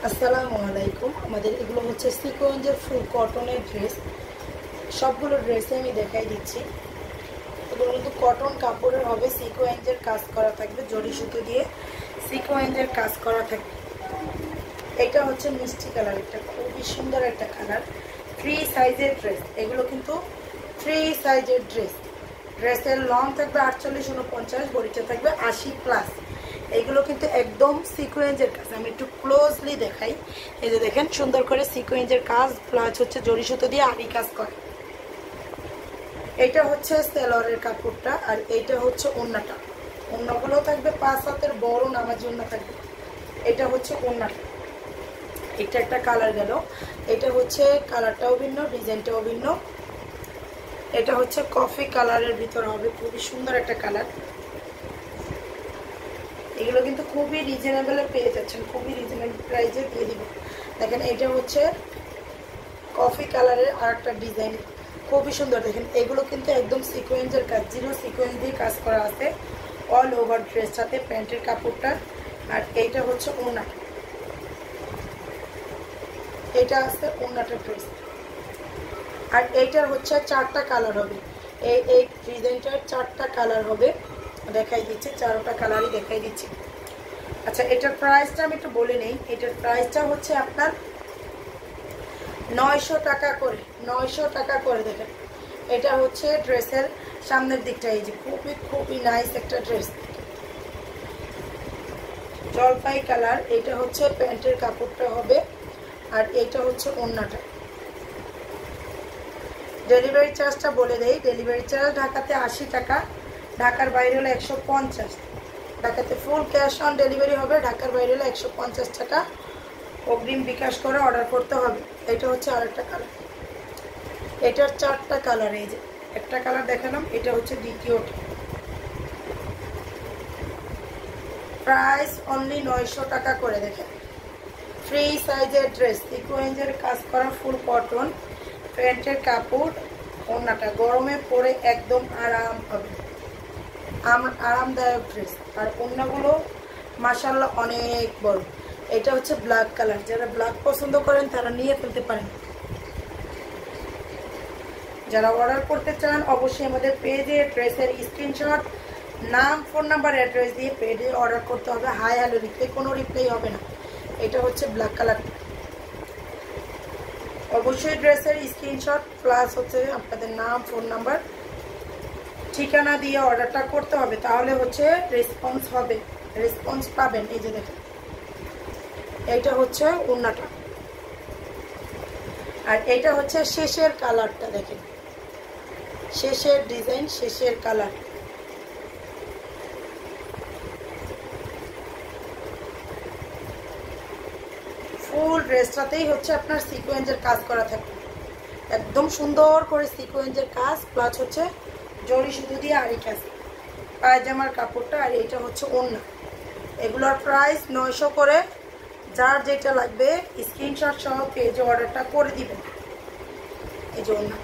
আসসালামু আলাইকুম। আমাদের এগুলো হচ্ছে সিকোয়েন্সের ফুল কটনের ড্রেস। সবগুলো ড্রেসে আমি দেখাই দিচ্ছি। এগুলো কিন্তু কটন কাপড়ের হবে, সিকোয়েন্সের কাজ করা থাকবে, জরি সুতো দিয়ে সিকোয়েন্সের কাজ করা থাকবে। এটা হচ্ছে মিষ্টি কালার, একটা খুবই সুন্দর একটা কালার। ফ্রি সাইজের ড্রেস, এগুলো কিন্তু ফ্রি সাইজের ড্রেস। ড্রেসের লং থাকবে 48-49, বডিটা থাকবে 80+। এইগুলো কিন্তু একদম সিকোয়েন্সের কাজ। আমি একটু ক্লোজলি দেখাই। এই যে দেখেন, সুন্দর করে সিকোয়েন্সের কাজ প্লাস হচ্ছে জরি সুতো দিয়ে আরি কাজ করে। এটা হচ্ছে সেলরের কাপড়টা, আর এইটা হচ্ছে ওড়নাটা। ওড়নাগুলো থাকবে 5 হাতের বড় নামাজি ওড়না থাকবে। এটা হচ্ছে ওড়নাটা। এটা একটা কালার গেল। এটা হচ্ছে কালারটাও ভিন্ন, ডিজাইনটাও ভিন্ন। এটা হচ্ছে কফি কালারের ভিতর হবে, খুবই সুন্দর একটা কালার। এগুলো কিন্তু খুবই রিজনেবলে পেয়ে যাচ্ছেন, খুবই রিজনেবল প্রাইসে দিয়ে দিব। দেখেন, এটা হচ্ছে কফি কালারের আর একটা ডিজাইন, খুবই সুন্দর। দেখেন, এগুলো কিন্তু একদম সিকোয়েন্সের কাজ, জিরো সিকোয়েন্স দিয়ে কাজ করা আছে অল ওভার ড্রেস, সাথে প্যান্টের কাপড়টা। আর এইটা হচ্ছে ওড়নাটা, এটা আছে ওড়নাটা ড্রেস। আর এইটার হচ্ছে 4টা কালার হবে। এই ডিজাইনটার 4টা কালার হবে, দেখাই দিচ্ছি, 4টা কালারই দেখাই দিচ্ছি। আচ্ছা, এটার প্রাইসটা আমি একটু বলে নেই। এটার প্রাইসটা হচ্ছে আপনার 900 টাকা করে, 900 টাকা করে। দেখেন, এটা হচ্ছে ড্রেসের সামনের দিকটা। এই যে খুবই খুবই নাইস একটা ড্রেস, জলপাই কালার। এটা হচ্ছে প্যান্টের কাপড়টা হবে, আর এটা হচ্ছে ওড়নাটা। ডেলিভারি চার্জটা বলে দেই। ডেলিভারি চার্জ ঢাকাতে 80 টাকা, ঢাকার বাইরে হলে 150। ঢাকাতে ফুল ক্যাশ অন ডেলিভারি হবে, ঢাকার বাইরে হলে 150 টাকা অগ্রিম বিকাশ করে অর্ডার করতে হবে। এটা হচ্ছে আরেকটা কালার। এটার 4টা কালার। এই যে একটা কালার দেখালাম, এটা হচ্ছে দ্বিতীয়টা। প্রাইস অনলি 900 টাকা করে। দেখেন, ফ্রি সাইজের ড্রেস, সিকোয়েন্সের কাজ করা, ফুল কটন, প্যান্টের কাপড়, ওড়নাটা গরমে পরে একদম আরাম হবে, আরামদায়ক ড্রেস। আর ওড়নাগুলো মাশাআল্লাহ অনেক বড়। এটা হচ্ছে ব্ল্যাক কালার, যারা ব্ল্যাক পছন্দ করেন তারা নিয়ে ফেলতে পারেন। যারা অর্ডার করতে চান অবশ্যই আমাদের পেজে ড্রেসের স্ক্রিনশট, নাম, ফোন নাম্বার, অ্যাড্রেস দিয়ে পেজে অর্ডার করতে হবে। হাই হ্যালো লিখলে কোনো রিপ্লাই হবে না। এটা হচ্ছে ব্ল্যাক কালার। অবশ্যই ড্রেসের স্ক্রিনশট প্লাস হচ্ছে আপনাদের নাম, ফোন নাম্বার, ঠিকানা দিয়ে অর্ডারটা করতে হবে, তাহলে হচ্ছে রেসপন্স হবে, রেসপন্স পাবেন। এই যে দেখেন, এইটা হচ্ছে ওড়নাটা, আর এইটা হচ্ছে শেষের কালারটা। দেখেন, শেষের ডিজাইন, শেষের কালার। ফুল ড্রেসটাতেই হচ্ছে আপনার সিকোয়েন্সের কাজ করা থাকে, একদম সুন্দর করে সিকোয়েন্সের কাজ প্লাস হচ্ছে জরি সুতো দিয়ে আরি কাজ। পায়জামার কাপড়টা, আর এইটা হচ্ছে ওড়না। এগুলোর প্রাইস 900 করে। যার যেটা লাগবে স্ক্রিনশট সহ পেজে অর্ডারটা করে দিবেন। এই যে ওড়না।